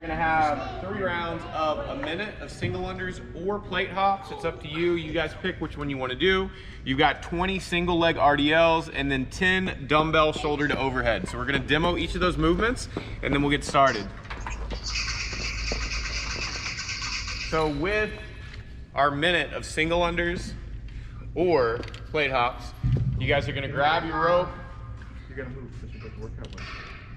We're gonna have 3 rounds of a minute of single unders or plate hops. It's up to you. You guys pick which one you want to do. You've got 20 single leg RDLs and then 10 dumbbell shoulder to overhead. So we're gonna demo each of those movements and then we'll get started. So with our minute of single unders or plate hops, you guys are gonna grab your rope. You're gonna move. This is like a workout one.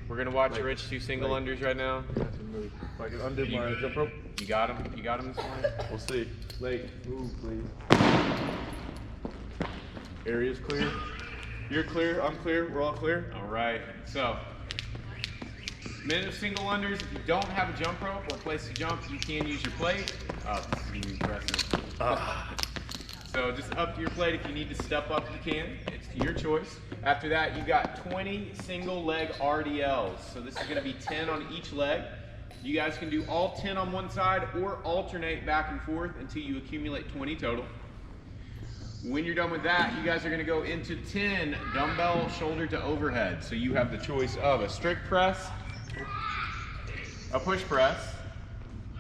We're gonna watch Rich do single unders right now. That's a move. If I can undo my jump rope. You got him. You got him this morning. We'll see. Late. Move, please. Area's clear. You're clear. I'm clear. We're all clear. All right. So, minute of single unders. If you don't have a jump rope or a place to jump, you can use your plate. Oh, this is gonna be impressive. So just up to your plate. If you need to step up, you can. It's to your choice. After that, you got 20 single leg RDLs. So this is gonna be 10 on each leg. You guys can do all 10 on one side or alternate back and forth until you accumulate 20 total. When you're done with that, you guys are gonna go into 10 dumbbell shoulder to overhead. So you have the choice of a strict press, a push press,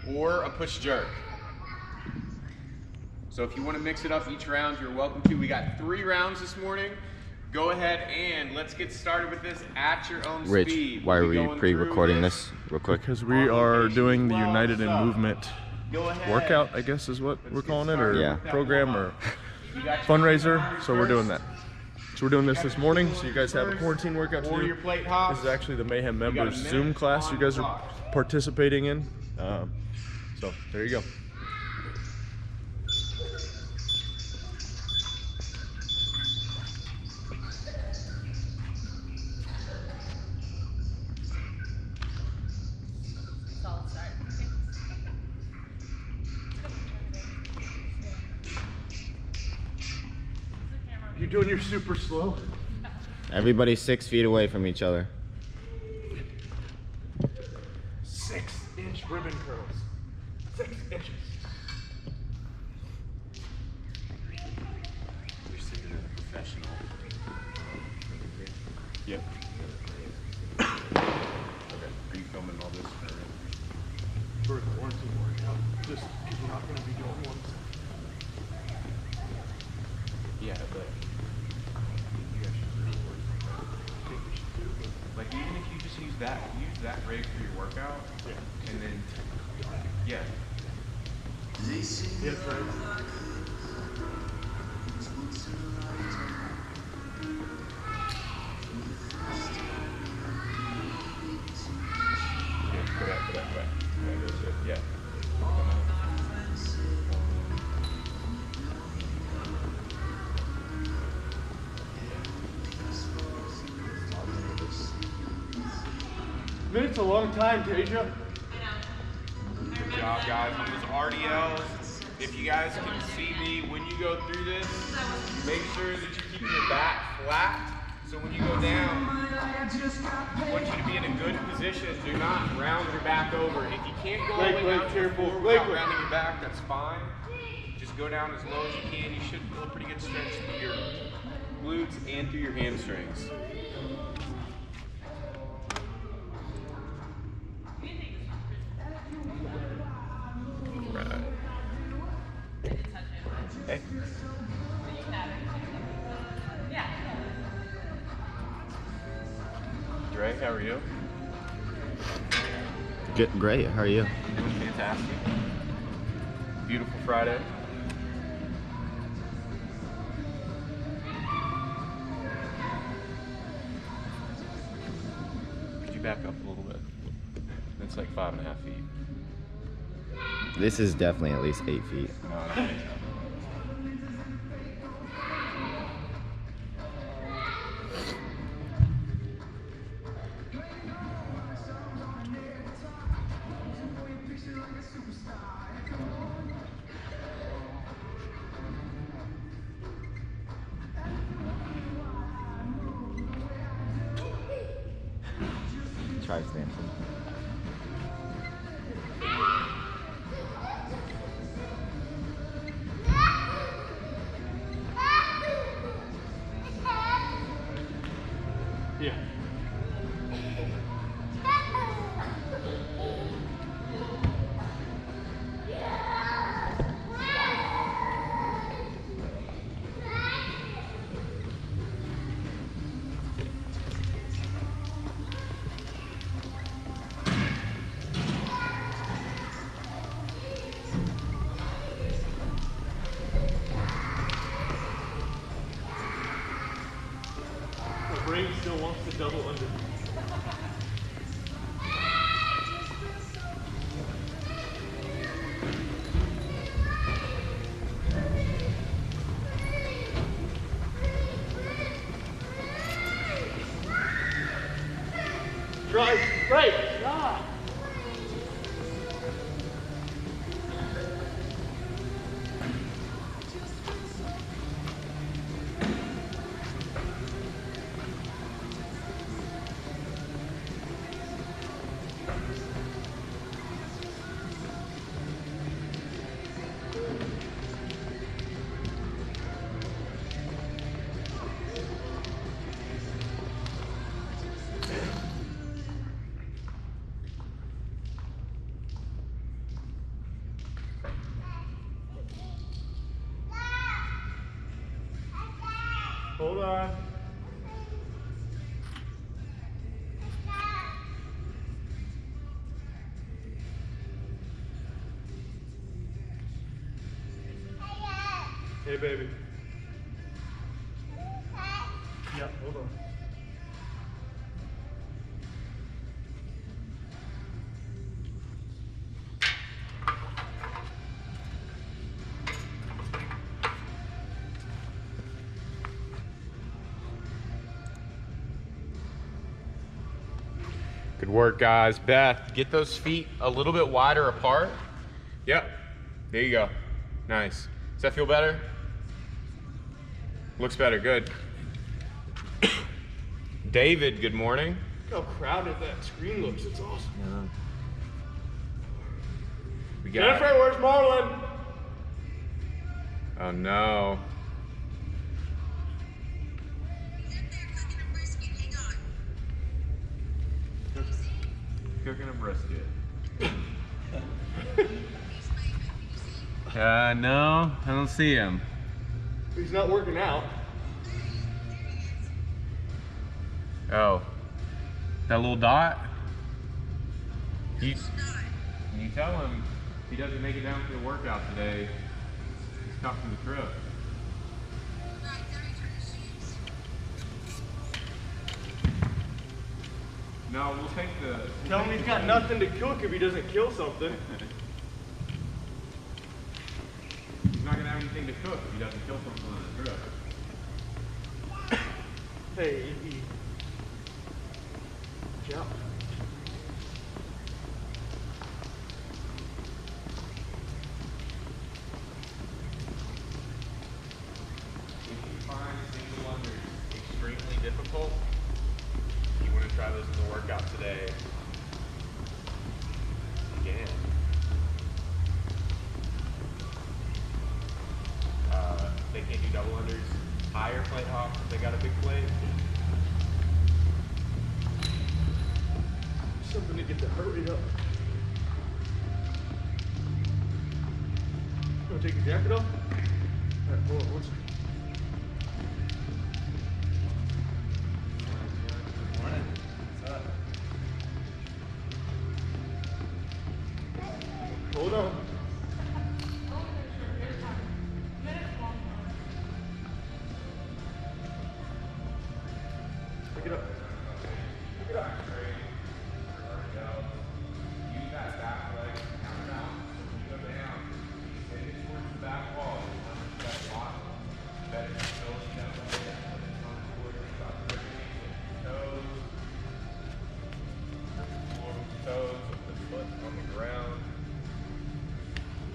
or a push jerk. So if you want to mix it up each round, you're welcome to. We got 3 rounds this morning. Go ahead and let's get started with this at your own speed. Rich, why are we pre-recording this real quick? Because we are doing the United in Movement workout, I guess is what we're calling it, or program, or fundraiser. So we're doing that. So we're doing this morning. So you guys have a quarantine workout to do. This is actually the Mayhem members Zoom class you guys are participating in. So there you go. You're doing your super slow. Everybody's 6 feet away from each other. 6-inch ribbon curls. 6 inches. You're sitting there a professional. Yep. Okay. Are you filming all this? For the quarantine workout, just because we're not going to be doing one. Yeah, but you guys should really work. I think we should do it. Like even if you just use that rig for your workout, and then yeah. Yes, right. Go back. Yeah. Minute's a long time, Tasia. Good job, guys, on those RDLs. If you guys can see me when you go through this, make sure that you keep your back flat. So when you go down, I want you to be in a good position. Do not round your back over. If you can't go all the way down to your floor without rounding your back, that's fine. Just go down as low as you can. You should feel a pretty good stretch through your glutes and through your hamstrings. Hey. Dre, how are you? Great, how are you? Doing fantastic. Beautiful Friday. Could you back up a little bit? It's like 5.5 feet. This is definitely at least 8 feet. No. Try standing. Yeah. double under. Right. Ah. Hold on. Hey, baby. Yeah, hold on. Good work, guys. Beth, get those feet a little bit wider apart. Yep, there you go. Nice. Does that feel better? Looks better, good. David, good morning. Look how crowded that screen looks, it's awesome. Yeah. We got Jennifer, where's Marlon? Oh no. Cooking a brisket. No, I don't see him. He's not working out. Oh, that little dot? Can you tell him if he doesn't make it down for the workout today, he's cut from the trip. No, we'll take the... Tell him he's got nothing to cook if he doesn't kill something. He's not going to have anything to cook if he doesn't kill something on the trip. Hey, Evie. Jump. If you find single unders extremely difficult, you want to try those in the workout today, you can. They can't do double unders. Higher plate hops if they got a big plate. Something to get to hurry up. You want to take your jacket off? All right, hold on one second. Hold on. Pick it up. Pick it up. Use that back leg, count it out. You go down. Take it towards the back wall. That block. Better still step away. Put it on towards about 30 toes. Forward toes with the foot on the ground.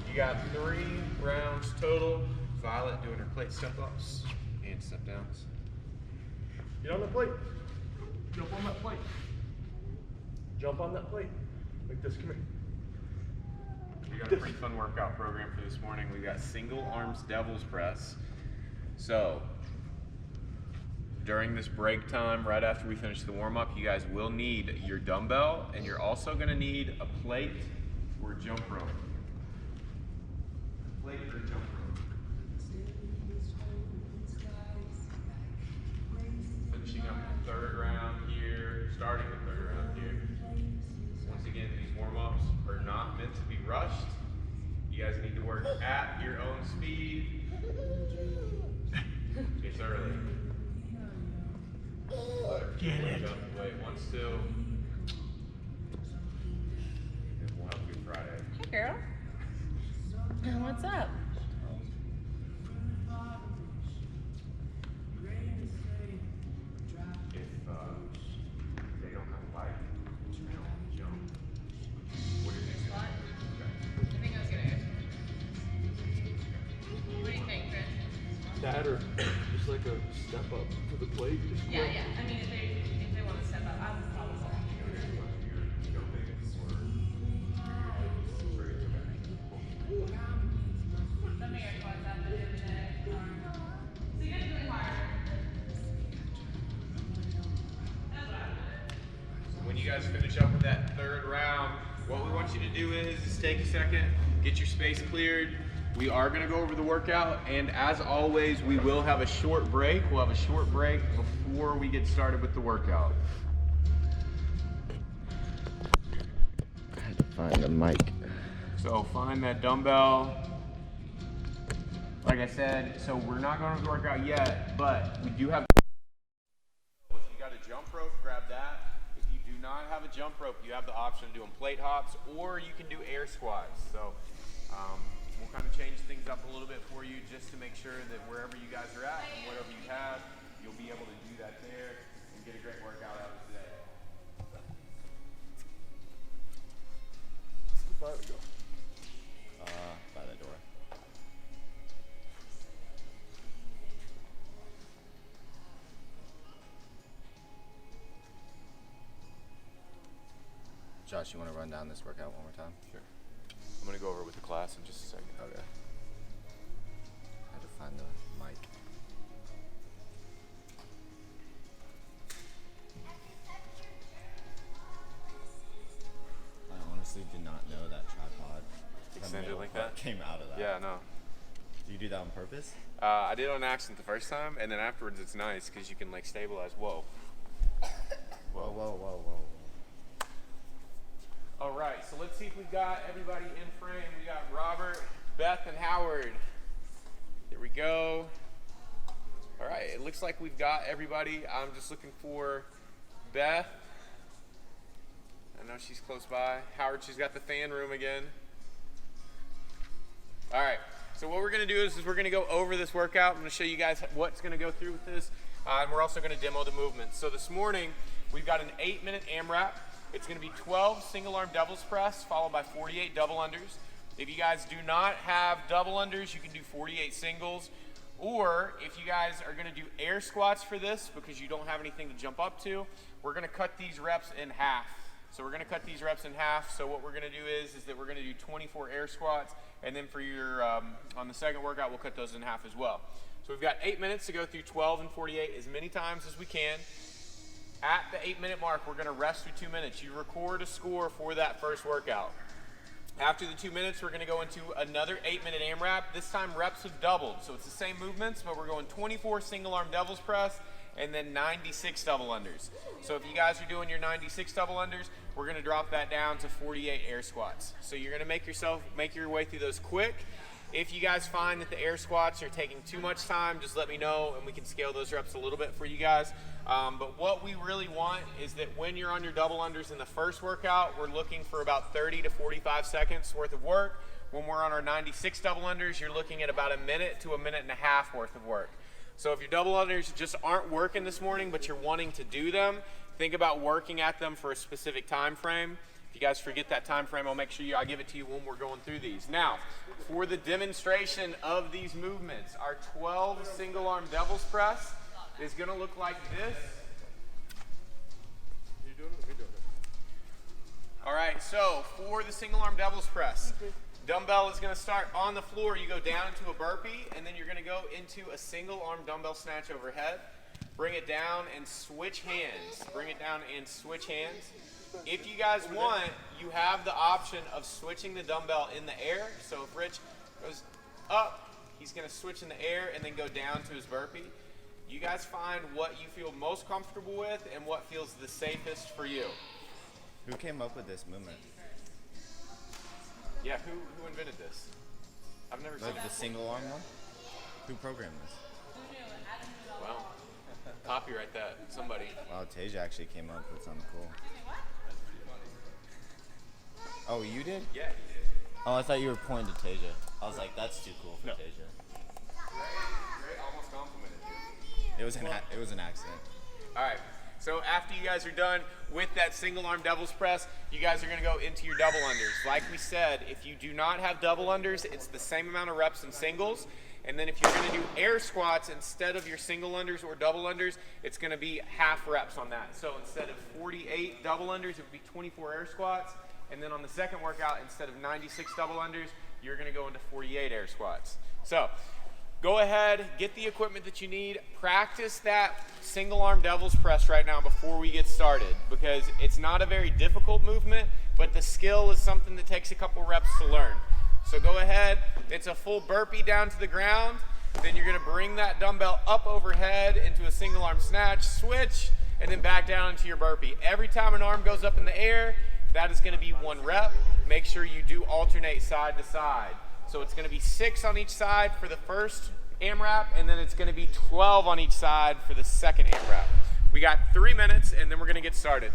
You got 3 rounds total. Violet doing her plate step ups and step downs. Get on the plate. Jump on that plate. Jump on that plate. Like this, come here. We got a pretty fun workout program for this morning. We got single arms devil's press. So, during this break time, right after we finish the warm up, you guys will need your dumbbell, and you're also gonna need a plate or jump rope. Plate or jump rope. Finishing up the 3rd round here, starting the 3rd round here. Once again, these warm-ups are not meant to be rushed. You guys need to work at your own speed. It's early. Get it. Wait, 1 still. We'll help you Friday. Hey, girl. What's up? If they don't have a bike, they don't jump. What do you think? I think I was gonna. What do you think, Chris? That or just like a step up to the plate. Yeah. I mean, if they want to step up, I would probably say. Something I thought about the other day. So you guys are doing hard. When you guys finish up with that third round, what we want you to do is take a second, get your space cleared. We are going to go over the workout, and as always, we will have a short break. We'll have a short break before we get started with the workout. I had to find the mic. So find that dumbbell. Like I said, so we're not going to the workout yet, but we do have. If you got a jump rope, grab that. If you do not have a jump rope, you have the option of doing plate hops, or you can do air squats. So we'll kind of change things up a little bit for you just to make sure that wherever you guys are at and whatever you have, you'll be able to do that there and get a great workout out of today. By the door. By the door. Josh, you want to run down this workout one more time? Sure. I'm going to go over with the class in just a second. Okay. I had to find the mic. I honestly did not know that tripod Extended like that? came out of that. Yeah, no. Do you do that on purpose? I did it on accident the first time, and then afterwards it's nice because you can like stabilize. Whoa. Whoa. All right, so let's see if we've got everybody in frame. We got Robert, Beth, and Howard. Here we go. All right, it looks like we've got everybody. I'm just looking for Beth. I know she's close by. Howard, she's got the fan room again. All right, so what we're gonna do is we're gonna go over this workout. I'm gonna show you guys what's gonna go through with this, and we're also gonna demo the movements. So this morning, we've got an 8-minute AMRAP. It's going to be 12 single arm doubles press followed by 48 double unders. If you guys do not have double unders, you can do 48 singles. Or if you guys are going to do air squats for this because you don't have anything to jump up to, we're going to cut these reps in half. So we're going to cut these reps in half. So what we're going to do is that we're going to do 24 air squats, and then for your on the second workout, we'll cut those in half as well. So we've got 8 minutes to go through 12 and 48 as many times as we can. At the 8-minute mark, we're going to rest for 2 minutes. You record a score for that first workout. After the 2 minutes, we're going to go into another 8-minute AMRAP. This time, reps have doubled. So it's the same movements, but we're going 24 single arm doubles press and then 96 double unders. So if you guys are doing your 96 double unders, we're going to drop that down to 48 air squats. So you're going to make your way through those quick. If you guys find that the air squats are taking too much time, just let me know and we can scale those reps a little bit for you guys. But what we really want is that when you're on your double unders in the first workout, we're looking for about 30 to 45 seconds worth of work. When we're on our 96 double unders, you're looking at about a minute to a minute and a half worth of work. So if your double unders just aren't working this morning, but you're wanting to do them, think about working at them for a specific time frame. If you guys forget that time frame, I'll make sure I give it to you when we're going through these. Now, for the demonstration of these movements, our 12 single arm doubles press is going to look like this. You doing it? We doing it. All right, so for the single arm doubles press, dumbbell is going to start on the floor. You go down into a burpee, and then you're going to go into a single arm dumbbell snatch overhead. Bring it down and switch hands. Bring it down and switch hands. If you guys want, you have the option of switching the dumbbell in the air. So if Rich goes up, he's going to switch in the air and then go down to his burpee. You guys find what you feel most comfortable with and what feels the safest for you. Who came up with this movement? Yeah, who invented this? I've never seen The single arm one? Who programmed this? Well, Copyright that, somebody. Wow, Tasia actually came up with something cool. Oh, you did? Yeah, he did. Oh, I thought you were pointing to Tasia. I was like, that's too cool for Tasia. Ray almost complimented you. It was an accident. All right. So after you guys are done with that single arm devil's press, you guys are going to go into your double unders. Like we said, if you do not have double unders, it's the same amount of reps in singles. And then if you're going to do air squats instead of your single unders or double unders, it's going to be half reps on that. So instead of 48 double unders, it would be 24 air squats. And then on the second workout, instead of 96 double unders, you're going to go into 48 air squats. So go ahead, get the equipment that you need. Practice that single arm devil's press right now before we get started, because it's not a very difficult movement, but the skill is something that takes a couple reps to learn. So go ahead, it's a full burpee down to the ground. Then you're going to bring that dumbbell up overhead into a single arm snatch, switch, and then back down into your burpee. Every time an arm goes up in the air, that is going to be 1 rep. Make sure you do alternate side to side. So it's going to be 6 on each side for the first AMRAP, and then it's going to be 12 on each side for the second AMRAP. We got 3 minutes, and then we're going to get started.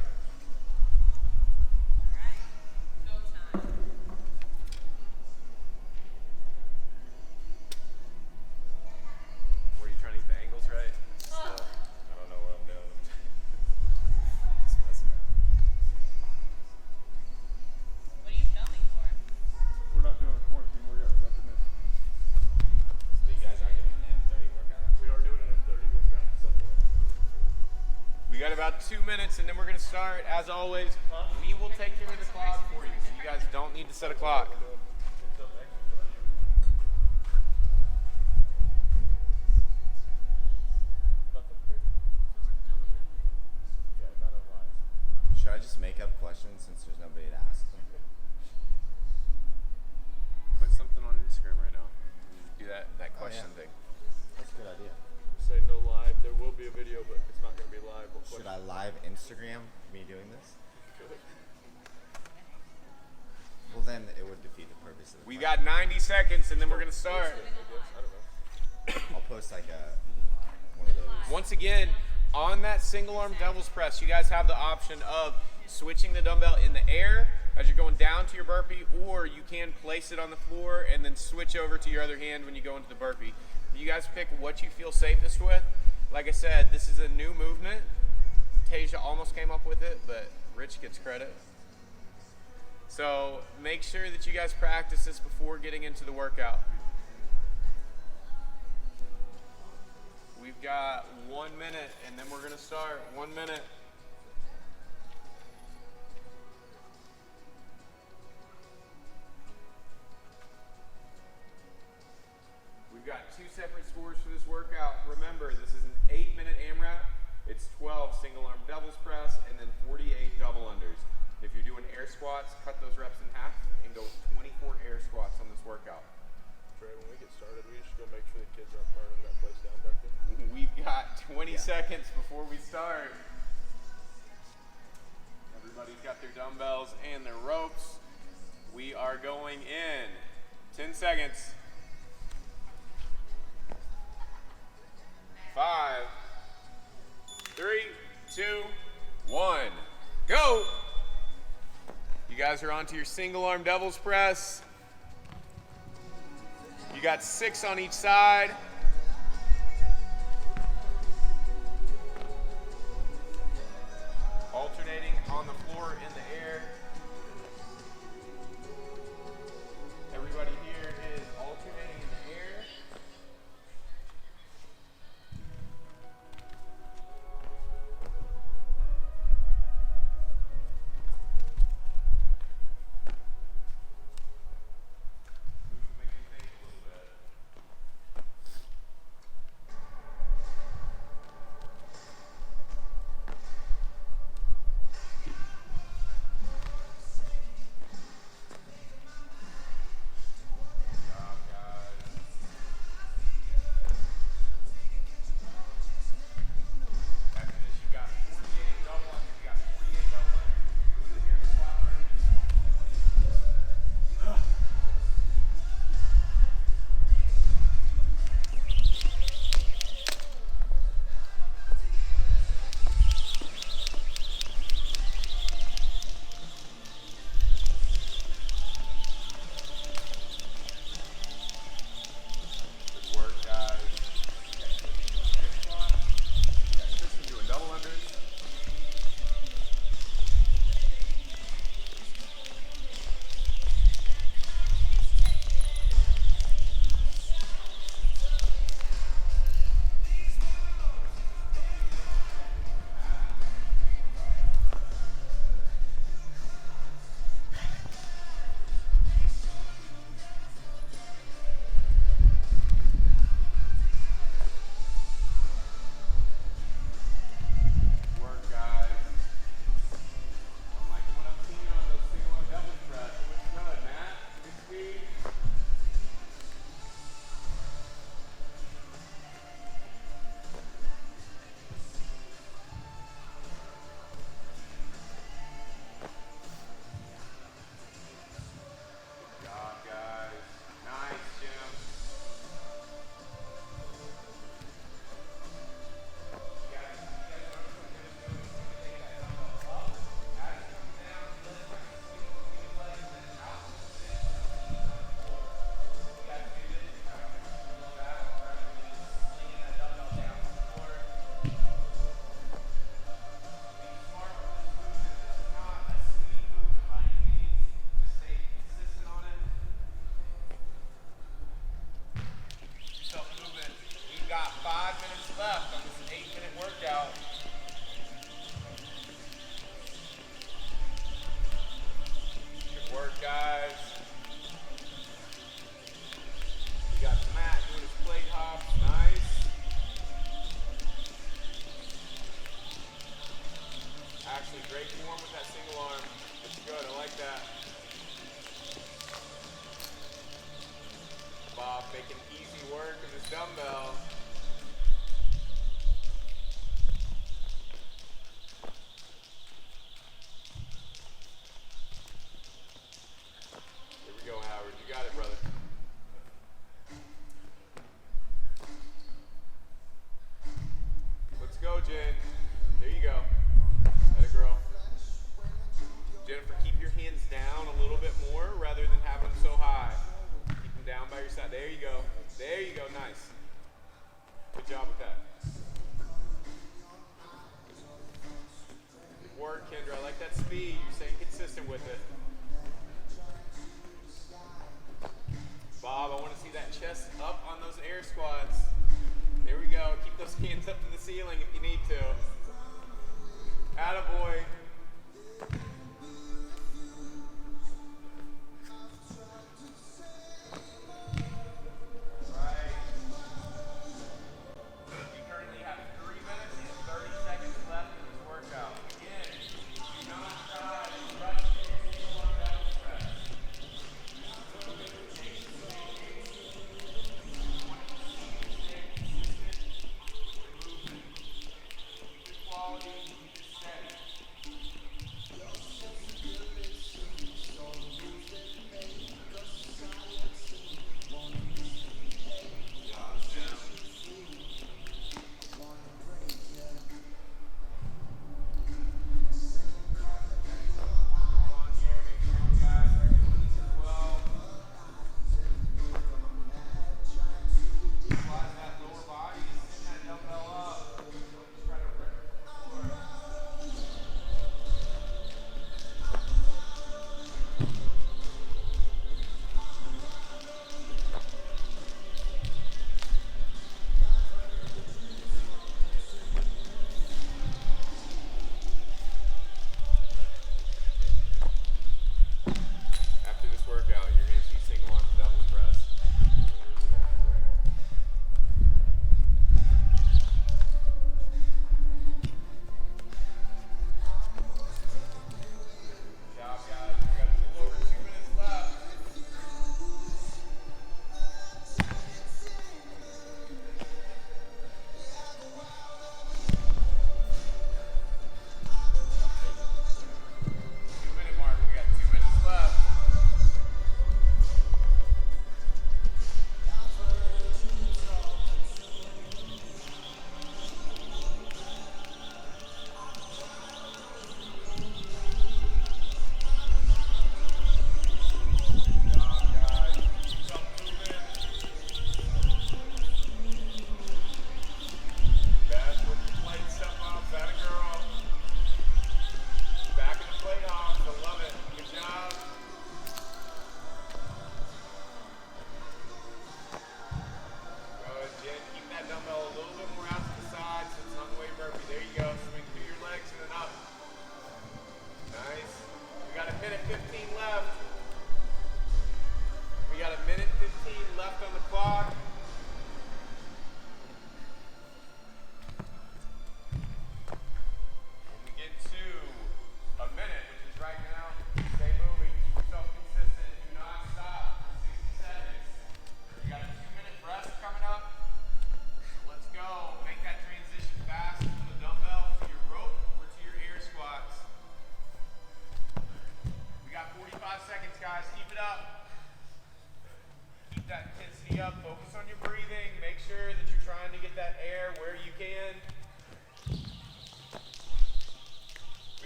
Were you trying to get the angles right? I don't know what I'm doing. Just messing around. What are you filming for? We're not doing a quarantine workout this afternoon. So you guys are doing an M30 workout. We are doing an M30 workout somewhere. We got about 2 minutes, and then we're going to start. As always, we will take care of the clock for you, so you guys don't need to set a clock. Should I just make up questions since there's nobody to ask them? Put something on Instagram right now. Do that question yeah. thing. That's a good idea. Say no live. There will be a video, but it's not going to be live. Should I live Instagram me doing this? Well, then it would defeat the purpose of the We plan. got 90 seconds, and then we're going to start. I'll post like one of those. Once again, on that single arm devil's press, you guys have the option of switching the dumbbell in the air as you're going down to your burpee, or you can place it on the floor and then switch over to your other hand when you go into the burpee. You guys pick what you feel safest with. Like I said, this is a new movement. Tasia almost came up with it, but Rich gets credit. So make sure that you guys practice this before getting into the workout. We've got 1 minute, and then we're going to start. 1 minute. We've got 2 separate scores for this workout. Remember, this is an 8-minute AMRAP. It's 12 single arm devil's press, and then 48 double unders. If you're doing air squats, cut those reps in half and go 24 air squats on this workout. Trey, when we get started, we should go make sure the kids aren't burning that place down back there. We've got 20 seconds before we start. Everybody's got their dumbbells and their ropes. We are going in 10 seconds. 5, 3, 2, 1, go! You guys are onto your single arm devil's press. You got 6 on each side. Alternating on the floor in the air. Everybody here is alternating in the air. Make you think a little bit. Making easy work of this dumbbell. Here we go, Howard. You got it, brother. Let's go, Jen. There you go. Atta girl. Jennifer, keep your hands down a little bit more rather than having them so high. Keep them down by your side. There you go. There you go. Nice. Good job with that. Good work, Kendra. I like that speed. You're staying consistent with it. Bob, I want to see that chest up on those air squats. There we go. Keep those hands up to the ceiling if you need to. Attaboy.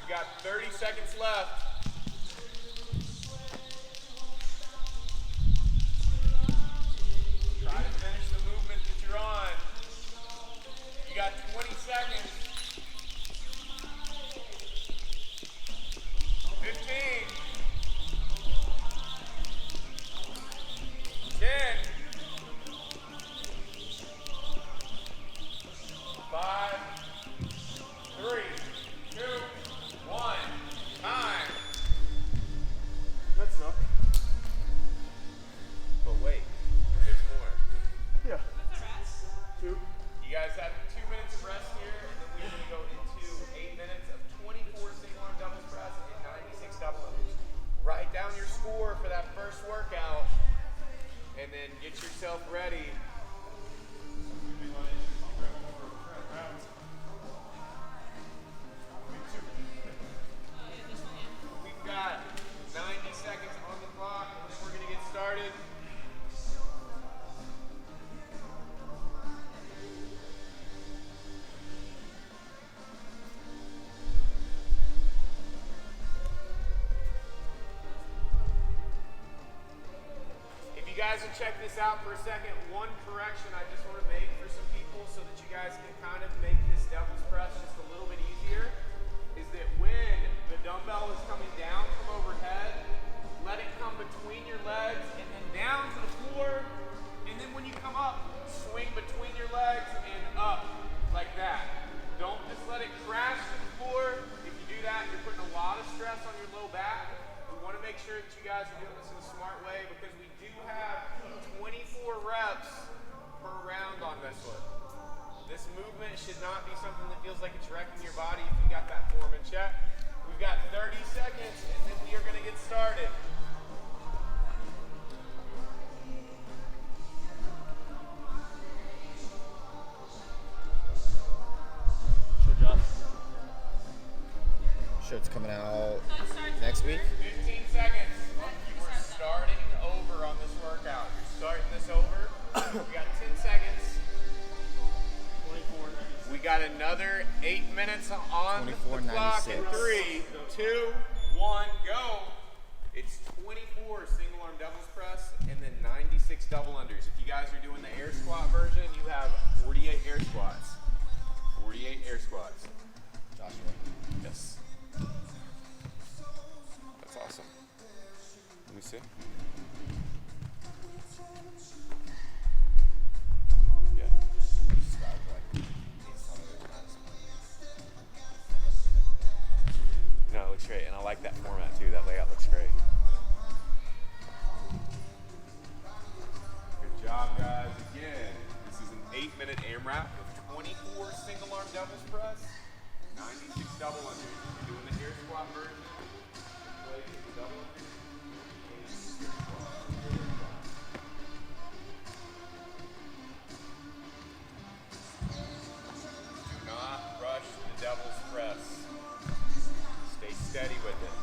We've got 30 seconds left. Try to finish the movement that you're on. You got 20 seconds. 15. 10. 5, 3, 2, 1. Time. That's enough. But wait, there's more. Yeah. What's the rest? 2. You guys have 2 minutes of rest here, and then we're going to go into 8 minutes of 24 single arm doubles press and 96 double unders. Write down your score for that first workout, and and then get yourself ready. We've got 90 seconds on the clock, and then we're going to get started. If you guys will check this out for a second, one correction I just want to make for some people so that you guys can kind of make this devil's press just a little bit easier, is that when the dumbbell is coming down from overhead, let it come between your legs and then down to the floor, and then when you come up, swing between your legs and up like that. Don't just let it crash to the floor. If you do that, you're putting a lot of stress on your low back. We want to make sure that you guys are doing this in a smart way because we do have 24 reps per round on this one. This movement should not be something that feels like it's wrecking your body if you got that form in check. We've got 30 seconds and then we are going to get started. Shirt's coming out next week. 15 seconds. We're starting over on this workout. You're starting this over. We got 10 seconds. 24. We got another 8 minutes on the clock. In 3, 2, 1, go. It's 24 single arm doubles press and then 96 double unders. If you guys are doing the air squat version, you have 48 air squats. 48 air squats. Joshua. Yes. That's awesome. Let me see. Yeah. No, it looks great, and I like that format too. That layout looks great. Good job, guys. Again, this is an 8-minute AMRAP with 24 single arm doubles press, 96 double unders. If you're doing the air squat version, play the double unders. Do not rush the devil's press. Stay steady with it.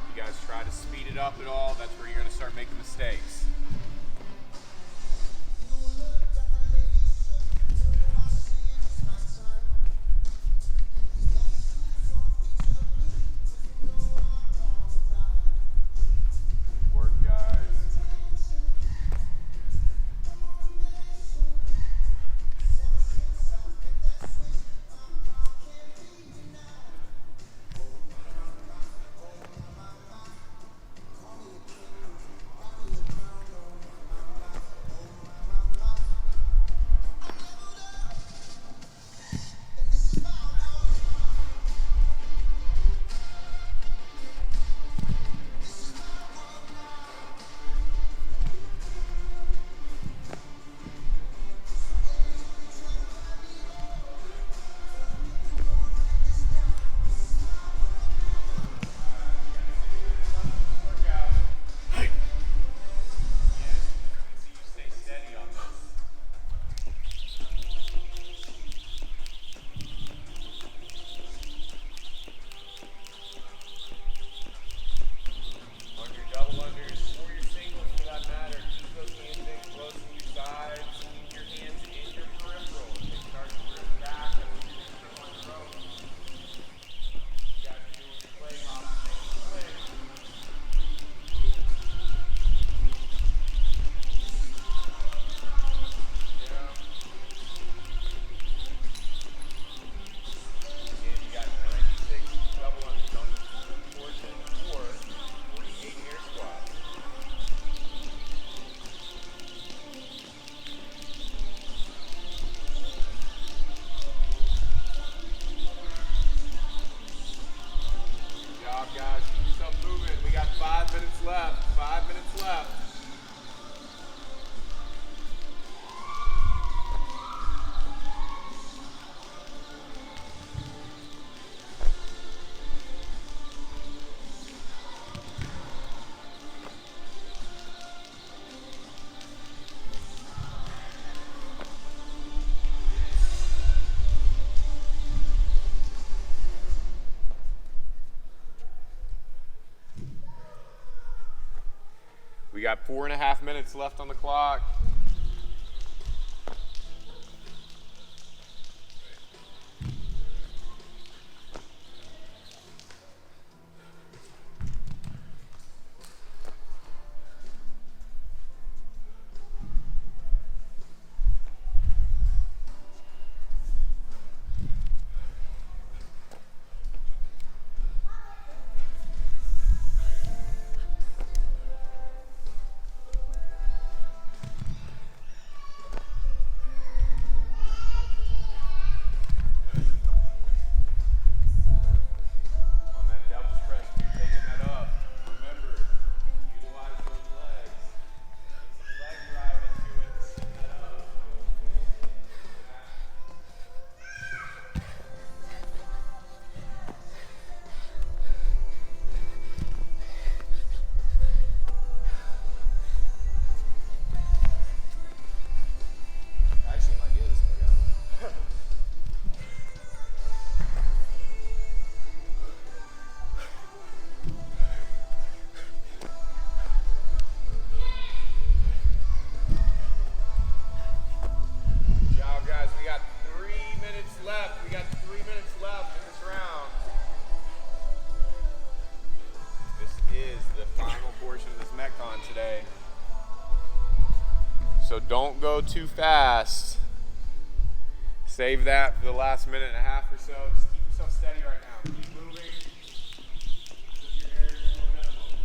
If you guys try to speed it up at all, that's where you're going to start making mistakes. got 4.5 minutes left on the clock. So don't go too fast. Save that for the last minute and a half or so. Just keep yourself steady right now. Keep moving. Keep your air to a minimum.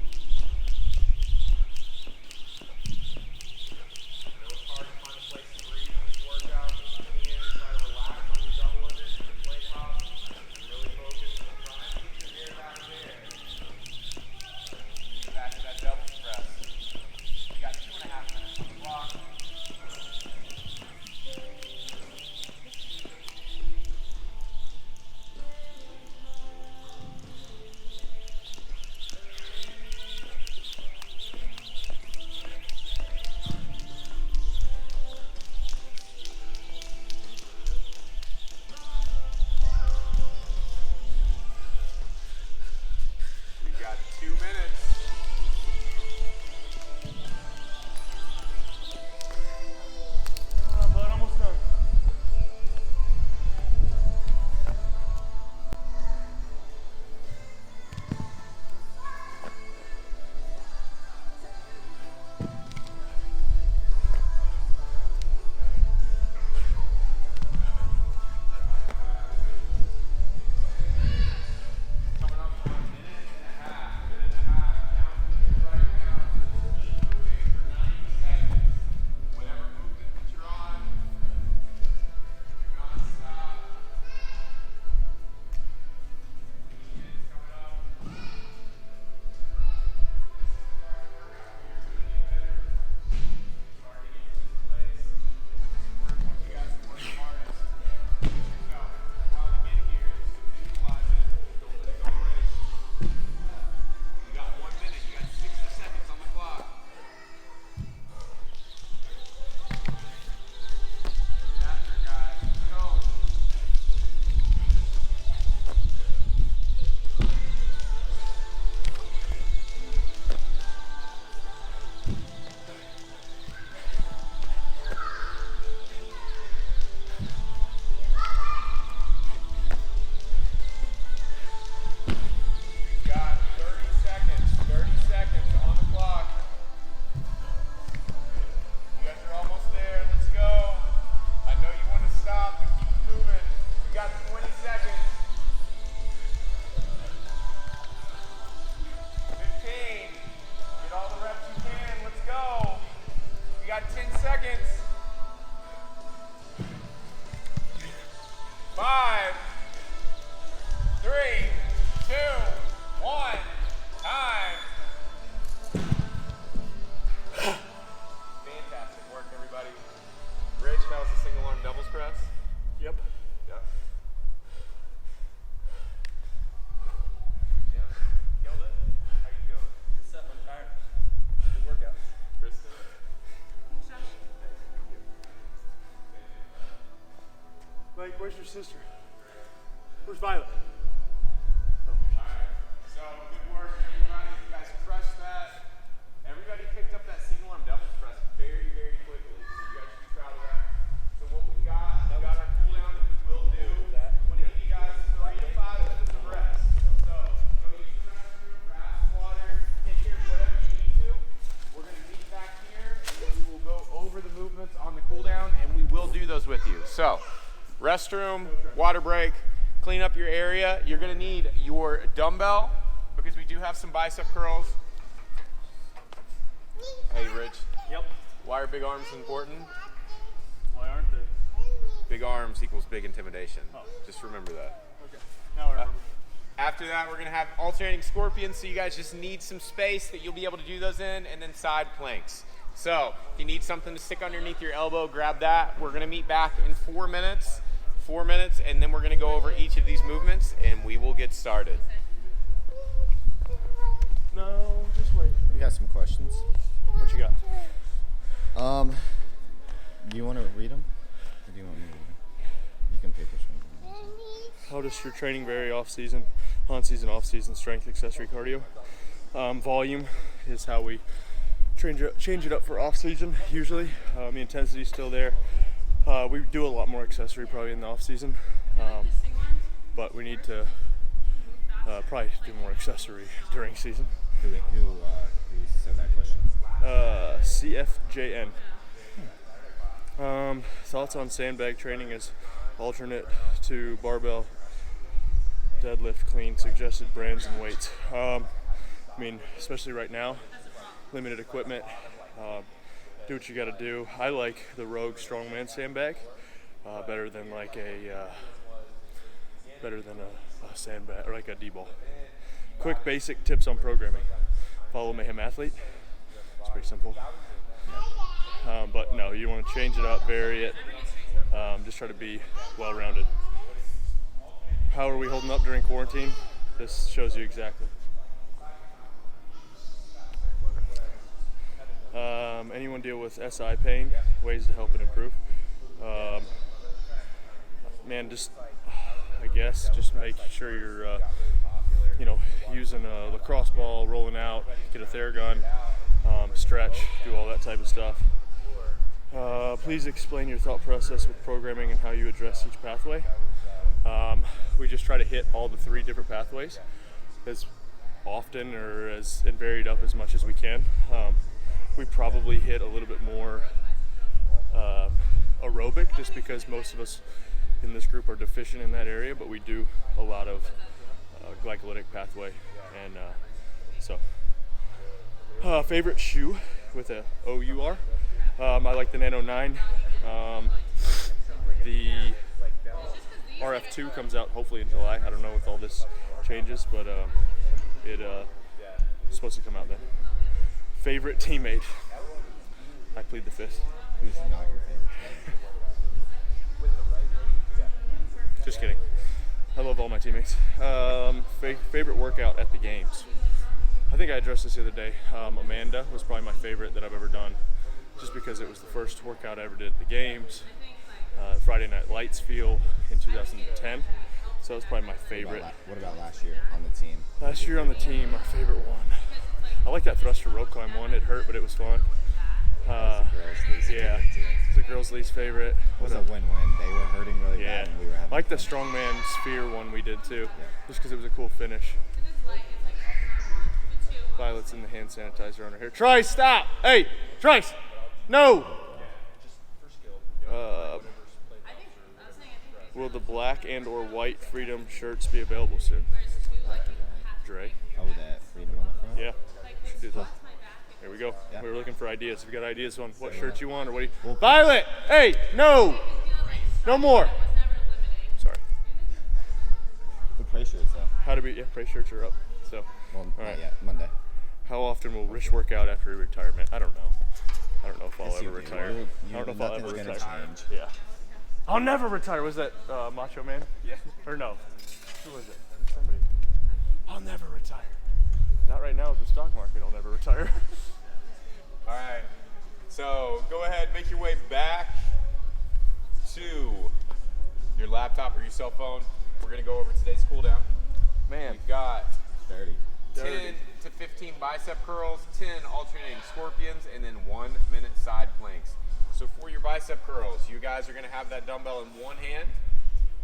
I know it's hard to find a place to breathe in this workout. Come in and try to relax on your double unders and your plate hops. Really focus on trying to keep your air back there. Back to that double press. You got 2.5 minutes on the clock. We've got 2 minutes. Come on, bud, almost done. Coming up on a minute and a half. Counting it right now. Keep moving for 90 seconds. Whatever movement that you're on, you're gonna stop. Minutes coming up. This is our workout. You're gonna get better. Start to get to this place. This is where you guys can work hardest. Push yourself. While you get here, utilize it. Don't let it go to waste. You got 1 minute. You got 60 seconds on the clock. Faster, guys. Let's go. We've got 30 seconds. 30 seconds on the clock. You guys are almost there. Let's go. I know you want to stop, but keep moving. We got 20 seconds. 15. Get all the reps you can. Let's go. We got 10 seconds. 5, 3, 2, 1. Time. Fantastic work, everybody. Rich, that was a single arm doubles press. Yep. Yep. Jim, killed it. How you feeling? Good stuff. I'm tired. Good workout. Kristen? Mike, where's your sister? Where's Violet? Alright, so good work, everybody. You guys crushed that. Everybody picked up that So, restroom, water break, clean up your area. You're gonna need your dumbbell because we do have some bicep curls. Hey, Rich. Yep. Why are big arms important? Why aren't they? Big arms equals big intimidation. Oh. Just remember that. Okay. Now I remember. After that, we're gonna have alternating scorpions, so you guys just need some space that you'll be able to do those in, and then side planks. So, if you need something to stick underneath your elbow, grab that. We're gonna meet back in 4 minutes, and then we're gonna go over each of these movements, and we will get started. No, just wait. We got some questions. What you got? Do you want to read them? Or do you want me to read them? You can pick which one. How does your training vary off-season, on-season, off-season, strength, accessory, cardio? Volume is how we change it up for off-season usually. The intensity's still there. We do a lot more accessory probably in the off-season, but we need to probably do more accessory during season. Who said that question? CFJN. Thoughts on sandbag training as alternate to barbell, deadlift, clean, suggested brands and weights. I mean, especially right now, limited equipment. Do what you got to do. I like the Rogue Strongman sandbag better than like a sandbag or like a D-ball. Quick basic tips on programming. Follow Mayhem Athlete. It's pretty simple. But no, you want to change it up, vary it. Just try to be well-rounded. How are we holding up during quarantine? This shows you exactly. Anyone deal with SI pain? Ways to help it improve? Man, just I guess just make sure you're using a lacrosse ball, rolling out, get a Theragun, stretch, do all that type of stuff. Please explain your thought process with programming and how you address each pathway. We just try to hit all the 3 different pathways as often or as and varied up as much as we can. We probably hit a little bit more aerobic just because most of us in this group are deficient in that area, but we do a lot of glycolytic pathway. And favorite shoe with a OUR? I like the Nano 9. The RF2 comes out hopefully in July. I don't know if all this changes, but it's supposed to come out then. Favorite teammate? I plead the fifth. Who's not your favorite? Just kidding. I love all my teammates. Favorite workout at the games? I think I addressed this the other day. Amanda was probably my favorite that I've ever done, just because it was the first workout I ever did at the games. Friday Night Lights feel in 2010. So it was probably my favorite. What about last year on the team? Last year on the team, my favorite one. I like that thruster rope climb one. It hurt, but it was fun. Yeah, it's the girls' least favorite. It was a win-win. They were hurting really bad, and we were having I like the fun. strongman sphere one we did too, just because it was a cool finish. Violet's in the hand sanitizer on her hair. Trice, stop! Hey, Trice, no! Will the black and or white Freedom shirts be available soon? Dre? Oh, that freedom on the front? Yeah, should do that. Here we go. Yeah. We were looking for ideas. If you got ideas on what shirts you want or what do you... Violet! Hey, no! No more! Sorry. The play shirts, though. How do we... Yeah, price shirts are up. So, Well, all right. not yet. Monday. How often will Rich work out after retirement? I don't know. I don't know if I'll Yes, you ever do. retire. You- I don't know if I'll ever nothing's retire. gonna change. Yeah. I'll never retire. Was that Macho Man? Yeah. Or no? Who was it? Somebody. I'll never retire. Not right now with the stock market. I'll never retire. All right. So go ahead, make your way back to your laptop or your cell phone. We're gonna go over today's cool down. Man. We've got 30. 10 to 15 bicep curls, 10 alternating scorpions, and then 1 minute side planks. So for your bicep curls, you guys are gonna have that dumbbell in one hand.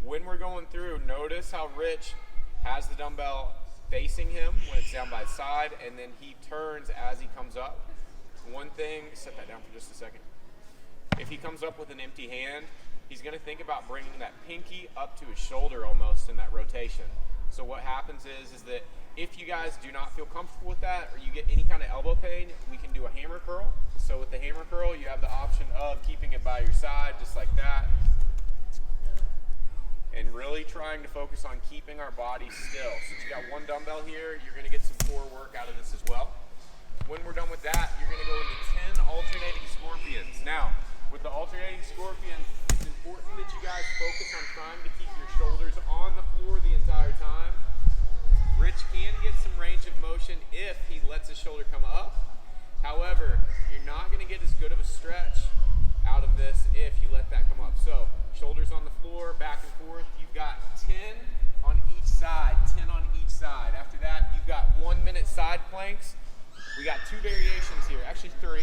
When we're going through, notice how Rich has the dumbbell facing him when it's down by his side, and then he turns as he comes up. One thing, set that down for just a second. if he comes up with an empty hand, he's going to think about bringing that pinky up to his shoulder almost in that rotation. So what happens is that if you guys do not feel comfortable with that, or you get any kind of elbow pain, we can do a hammer curl. So with the hammer curl, you have the option of keeping it by your side, just like that. And really trying to focus on keeping our body still. Since you got one dumbbell here, you're gonna get some core work out of this as well. When we're done with that, you're gonna go into 10 alternating scorpions. Now, with the alternating scorpion, it's important that you guys focus on trying to keep your shoulders on the floor the entire time. Rich can get some range of motion if he lets his shoulder come up. However, you're not gonna get as good of a stretch out of this if you let that come up. So, shoulders on the floor, back and forth. You've got 10 on each side, 10 on each side. After that, you've got 1 minute side planks. We got 2 variations here, actually 3.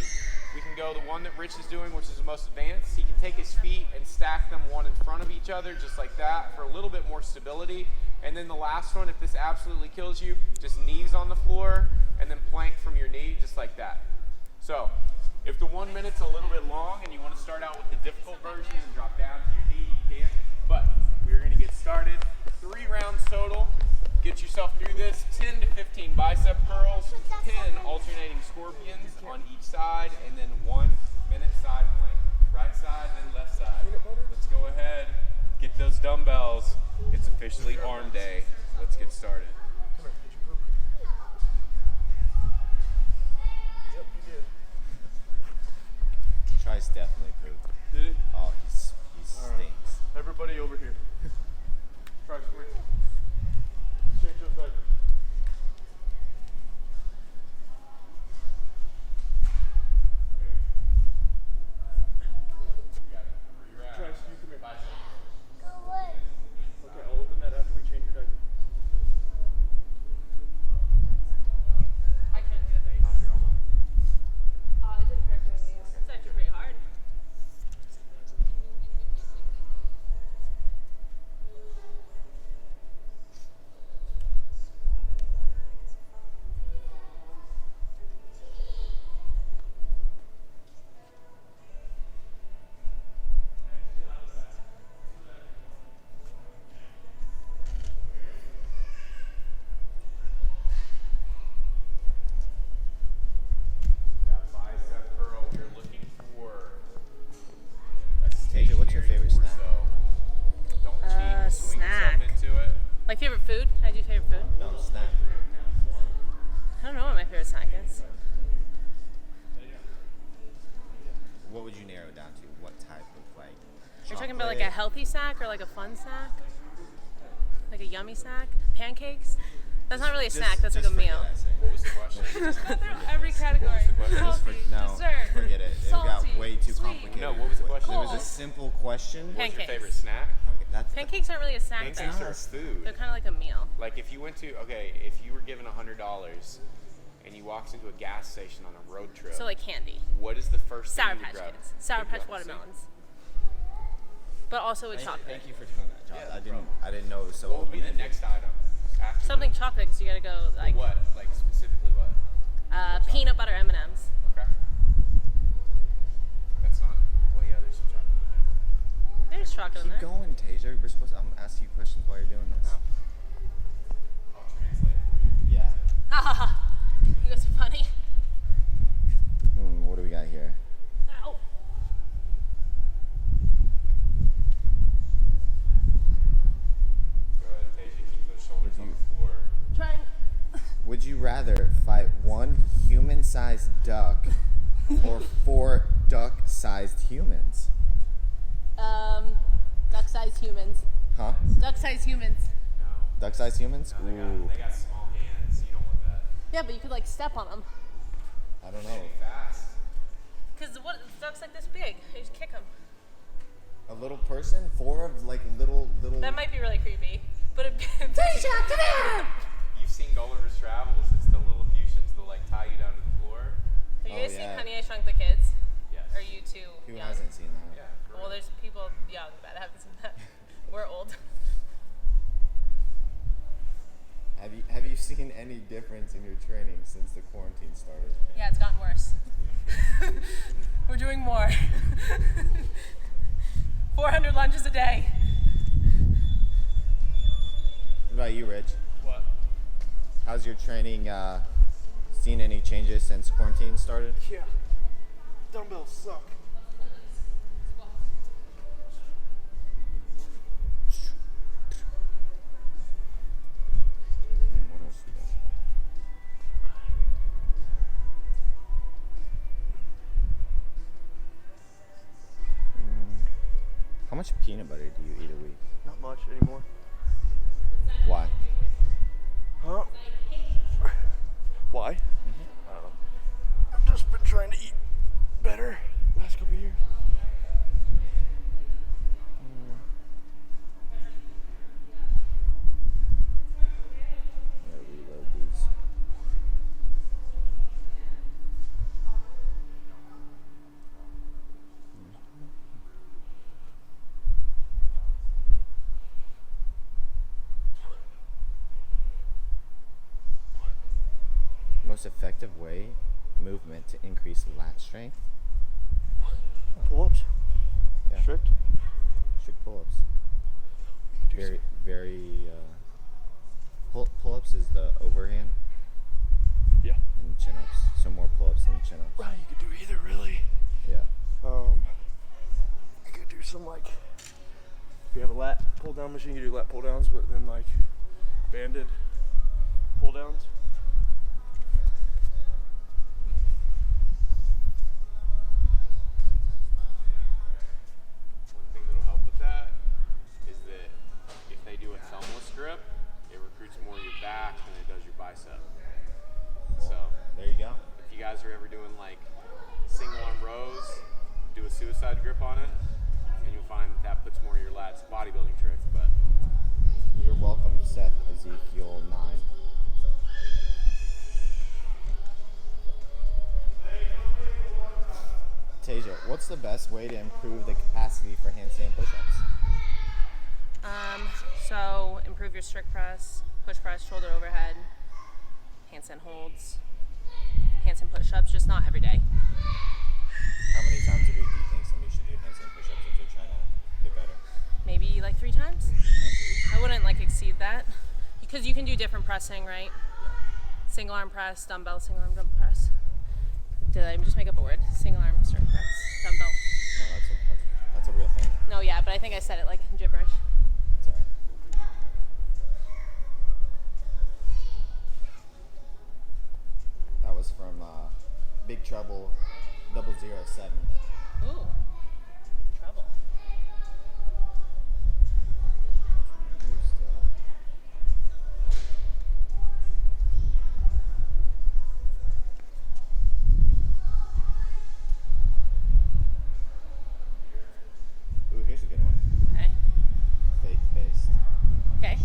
We can go the one that Rich is doing, which is the most advanced. He can take his feet and stack them one in front of each other, just like that, for a little bit more stability. And then the last one, if this absolutely kills you, just knees on the floor, and then plank from your knee, just like that. So, if the 1 minute's a little bit long and you want to start out with the difficult version and drop down to your knee, you can. But we're going to get started. 3 rounds total. Get yourself through this. 10 to 15 bicep curls, 10 alternating scorpions on each side, and then 1 minute side plank. Right side, then left side. Let's go ahead, get those dumbbells. It's officially arm day. Let's get started. Trice definitely pooped. Did he? Oh, he stinks. Everybody over here. Try to swing. Change those diapers. Trice, you come here. Okay, I'll open that after we change your diaper. I can't do it. It didn't hurt doing these. It's actually pretty hard. That bicep curl, we're looking for a Tasia, what's your favorite stationary snack? torso. Don't cheat, swing snack. yourself into it. Like favorite food? Can I do favorite food? No, snack. I don't know what my favorite snack is. What would you narrow it down to? What type of like? You're talking about like a healthy snack or like a fun snack? Like a yummy snack? Pancakes? That's not really a snack, that's like a meal. What was the question? Every category. Healthy, No, dessert, forget it. It got salty, way too sweet. complicated. No, what was the question? It was a Cold. simple question. What's your Pancakes. favorite snack? Okay, that's Pancakes aren't really a snack Pancakes though. are food. They're kind of like a meal. Like if you went to, if you were given $100 and you walked into a gas station on a road trip, So like candy. what is the first Sour thing you Patch grab? Kids. Sour Good Patch question. watermelons. But also with chocolate. Thank you for doing that, Josh. I didn't know it was so What would be the open-ended. next item? After Something chocolate because you gotta go like what? Like specifically what? peanut butter M&Ms. Okay. That's not. Well, yeah, there's some chocolate in there. There's chocolate in Keep there. going, Tasia. We're supposed to. I'm asking you questions while you're doing this. I'll translate it for you. Yeah. Ha ha ha. You guys are funny. What do we got here? Ow. Go ahead, Tasia. Keep those shoulders on the floor. Trying. Would you rather fight one human-sized duck or 4 duck-sized humans? Duck-sized humans. Huh? Duck-sized humans. No. Duck-sized humans? No, Ooh. they got small hands. You don't want that. Yeah, but you could like step on them. I don't know. Maybe fast. Cause what duck's like this big? You just kick them. A little person? 4 of like little. That might be really creepy. But it. You've seen Gulliver's Travels. It's the Lilliputians. They'll like tie you down to the floor. Have you Oh, guys seen yeah. Honey, I Shrunk the Kids? Yes. Or are you too Who young? hasn't seen that? Yeah. for Well, real. there's people young that haven't seen that. We're old. Have you seen any difference in your training since the quarantine started? Yeah, it's gotten worse. We're doing more. 400 lunges a day. What about you, Rich? What? How's your training? Seen any changes since quarantine started? Yeah. Dumbbells suck. What else we got? How much peanut butter do you eat a week? Not much anymore. Why? Huh? Why? I don't know. I've just been trying to eat better last couple years. Gotta reload these. Most effective way movement to increase lat strength? Pull-ups? Yeah. Strict? Strict pull-ups. Very pull-ups is the overhand Yeah. and chin-ups. So more pull-ups than chin-ups. Right, you could do either really. Yeah. You could do some like, if you have a lat pull-down machine, you do lat pull-downs, but then like banded pull-downs. One thing that'll help with that is that if they do a thumbless grip, it recruits more of your back than it does your bicep. So There you go. if you guys are ever doing like single arm rows, do a suicide grip on it, and you'll find that puts more of your lats. Bodybuilding trick, but You're welcome, Seth Ezekiel 9. Tasia, what's the best way to improve the capacity for handstand push-ups? So improve your strict press, push press, shoulder overhead, handstand holds, handstand push-ups, just not every day. How many times a week do you think somebody should do handstand push-ups if they're trying to get better? Maybe like 3 times. I wouldn't like exceed that because you can do different pressing, right? Single arm press, dumbbell, single arm dumbbell press. Did I just make up a word? Single arm strict press, dumbbell. No, that's a real thing. No, yeah, but I think I said it like gibberish. It's alright. That was from Big Trouble 007. Ooh, trouble. Ooh, here's a good one. Okay. Faith-based. Okay.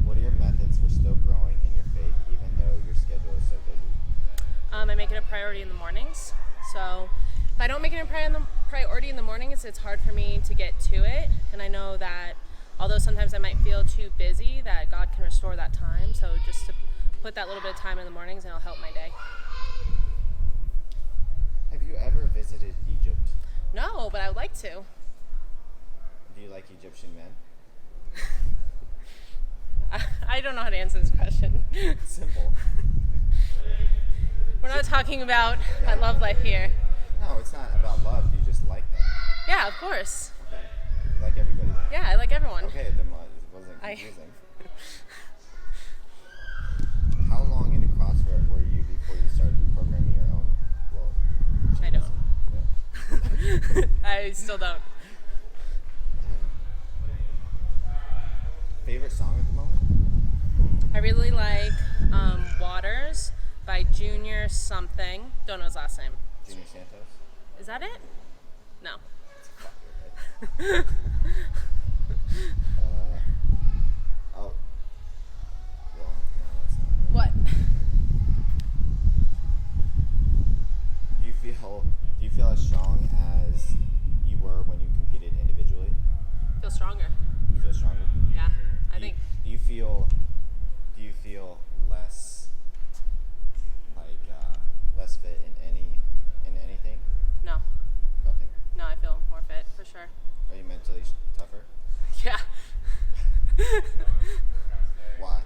What are your methods for still growing in your faith even though your schedule is so busy? I make it a priority in the mornings. So if I don't make it a priority in the mornings, it's hard for me to get to it. And I know that although sometimes I might feel too busy, that God can restore that time. So just to put that little bit of time in the mornings, and it'll help my day. Have you ever visited Egypt? No, but I would like to. Do you like Egyptian men? I don't know how to answer this question. Simple. We're not talking about my love life here. No, it's not about love. Do you just like them? Yeah, of course. Okay. You like everybody then? Yeah, I like everyone. Okay, then it wasn't I- confusing. How long into CrossFit were you before you started programming your own? Well, I don't. yeah. I still don't. Favorite song at the moment? I really like Waters by Junior something. Don't know his last name. Junior Santos? Is that it? No. Oh. Well, no, that's not it. What? Do you feel as strong as you were when you competed individually? Feel stronger. You feel stronger? Yeah, I Do you- think. Do you feel less less fit in anything? No. Nothing. No, sure. Are you mentally tougher? Yeah. Why?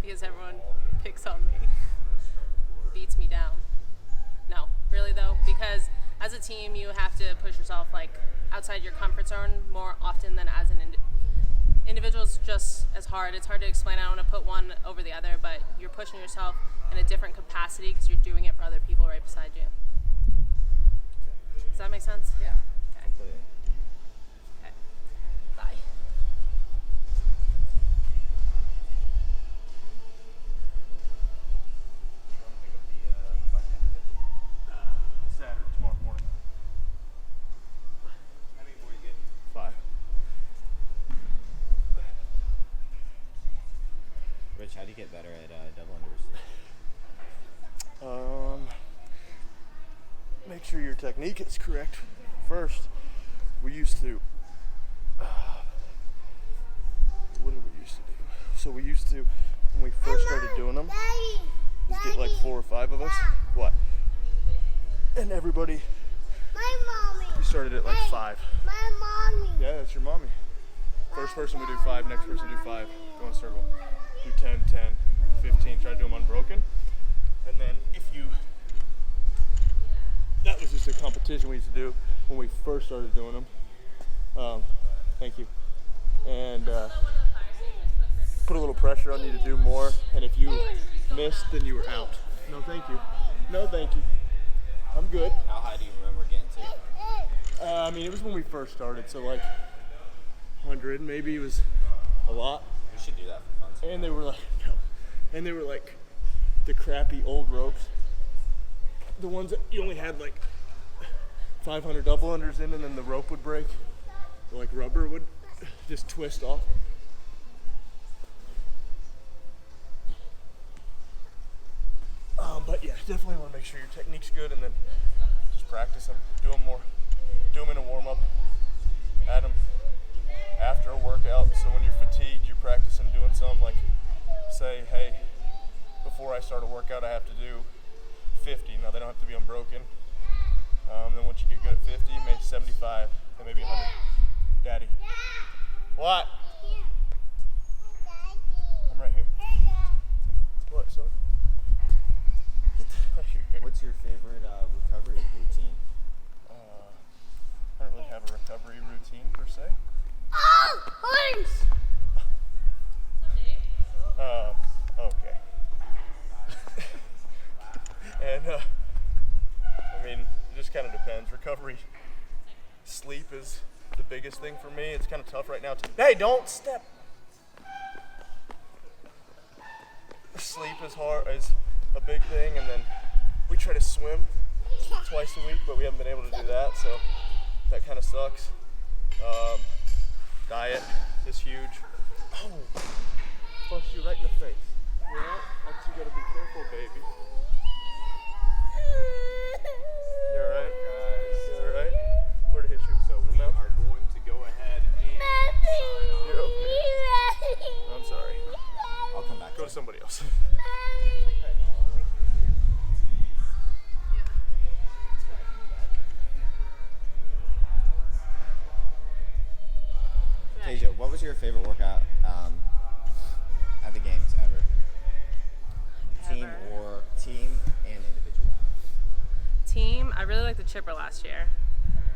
Because everyone picks on me, beats me down. No, really though, because as a team you have to push yourself like outside your comfort zone more often than as an individual. Is just as hard. It's hard to explain. I don't want to put one over the other, but you're pushing yourself in a different capacity because you're doing it for other people right beside you. Does that make sense? Yeah. Okay. Completely. Okay. Bye. Saturday, tomorrow morning. 5. Rich, how do you get better at double unders? Make sure your technique is correct. First, we used to. What did we used to do? So we used to, when we first started doing them, just get like 4 or 5 of us. What? And everybody. My mommy. We started at like 5. My mommy. Yeah, that's your mommy. First person we do 5, next person do 5. Go in a circle. Do 10, 10, 15. Try to do them unbroken. And then if you, that was just a competition we used to do when we first started doing them. Thank you. And put a little pressure on you to do more. And if you missed, then you were out. No, thank you. No, thank you. I'm good. How high do you remember getting to? I mean, it was when we first started, so like 100 maybe. It was a lot. We should do that for fun. And they were like, no. And they were like the crappy old ropes. The ones that you only had like 500 double unders in, and then the rope would break. Like rubber would just twist off. But yeah, definitely want to make sure your technique's good, and then just practice them. Do them more. Do them in a warm-up. Add them after a workout, so when you're fatigued, you're practicing doing some, like say, hey, before I start a workout, I have to do 50. Now, they don't have to be unbroken. Then once you get good at 50, maybe 75, then maybe 100. Daddy. What? I'm right here. What, son? What's your favorite recovery routine? I don't really have a recovery routine per se. Oh, horse. Okay. And I mean, it just kind of depends. Recovery, sleep is the biggest thing for me. It's kind of tough right now. Hey, don't step. Sleep is a big thing, and then we try to swim twice a week, but we haven't been able to do that, so that kind of sucks. Diet is huge. Oh, bust you right in the face. Yeah, you gotta be careful, baby. You alright? You alright? Where'd it hit you? So we are going to go ahead and You're okay. I'm sorry. I'll come back. Go to somebody else. Tasia, what was your favorite workout at the games ever? Team and individual? Team, I really liked the chipper last year.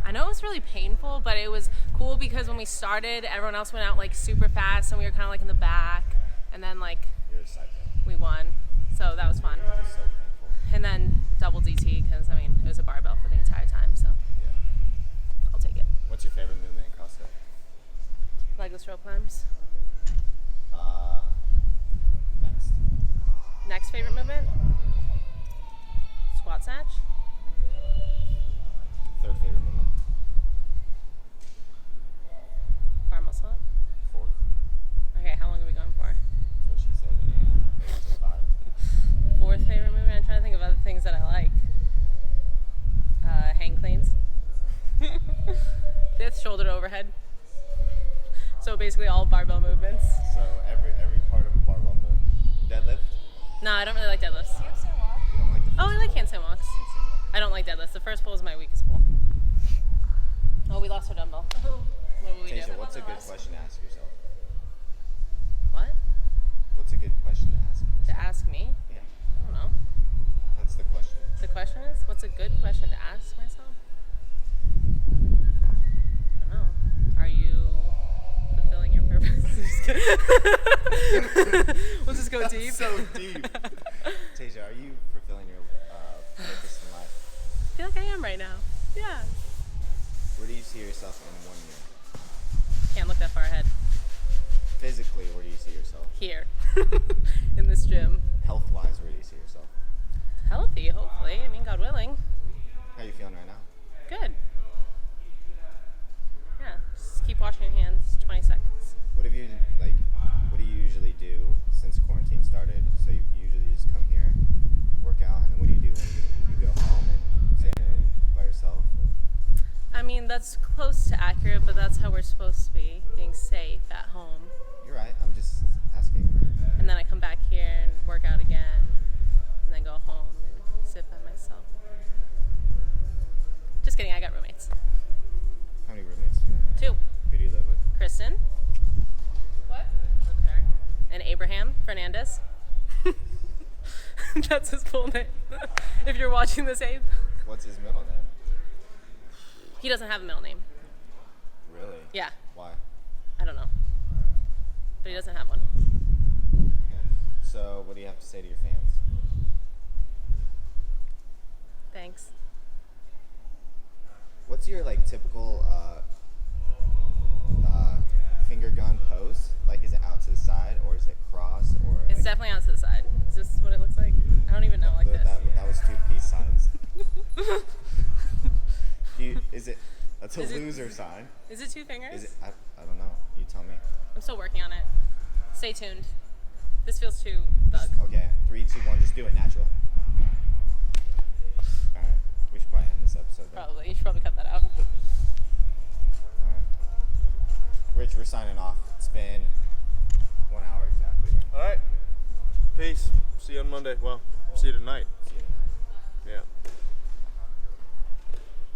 I know it was really painful, but it was cool because when we started, everyone else went out like super fast, and we were kind of like in the back, and then like You're a psycho. we won, so that was fun. It was so painful. And then double DT because I mean it was a barbell for the entire time, so Yeah. I'll take it. What's your favorite movement in CrossFit? Legless rope climbs. Next. Next favorite movement? Squat snatch. Third favorite movement? Bar muscle up. Fourth? Okay, how long are we going for? That's what she said, and 8 to 5. Fourth favorite movement? I'm trying to think of other things that I like. Hang cleans. Fifth, shoulder to overhead. So basically all barbell movements. So every part of a barbell move. Deadlift? No, I don't really like deadlifts. You don't like the Oh, I like first handstand walks. pull? I don't like deadlifts. The first pull is my weakest pull. Oh, we lost our dumbbell. question to ask yourself? What? What's a good question to ask yourself? To ask me? Yeah, I don't know. that's the question. The question is, what's a good question to ask myself? I don't know. Are you fulfilling your purpose? Just kidding. We'll just go deep. So deep. Tasia, are you fulfilling your purpose in life? I feel like I am right now. Yeah. Where do you see yourself in 1 year? Can't look that far ahead. Physically, where do you see yourself? Here. In this gym. Health-wise, where do you see yourself? Healthy, hopefully. I mean, God willing. How are you feeling right now? Good. Yeah. Just keep washing your hands 20 seconds. What have you what do you usually do since quarantine started? So you usually just come here, work out, and then what do you do when you go home and stay in a room by yourself? I mean, that's close to accurate, but that's how we're supposed to be, being safe at home. You're right. I'm just asking. And then I come back here and work out again, and then go home and sit by myself. Just kidding, I got roommates. How many roommates do you have? 2. Who do you live with? Kristen. What? Live with her. And Abraham Fernandez. That's his full name. If you're watching this, Abe. What's his middle name? He doesn't have a middle name. Really? Yeah, Why? I don't know. But he doesn't have one. Okay. So what do you have to say to your fans? Thanks. What's your typical finger gun pose? Like, is it out to the side or is it cross or? It's definitely out to the side. Is this what it looks like? I don't even know like this. That was 2 peace signs. That's a Is it- loser sign. Is it 2 fingers? Is it? I don't know. You tell me. I'm still working on it. Stay tuned. This feels too thug. Okay, 3, 2, 1. Just do it natural. All right. We should probably end this episode. Then. Probably. You should probably cut that out. All right. Rich, we're signing off. It's been 1 hour exactly. Right? All right. Peace. See you on Monday. Well, see you tonight.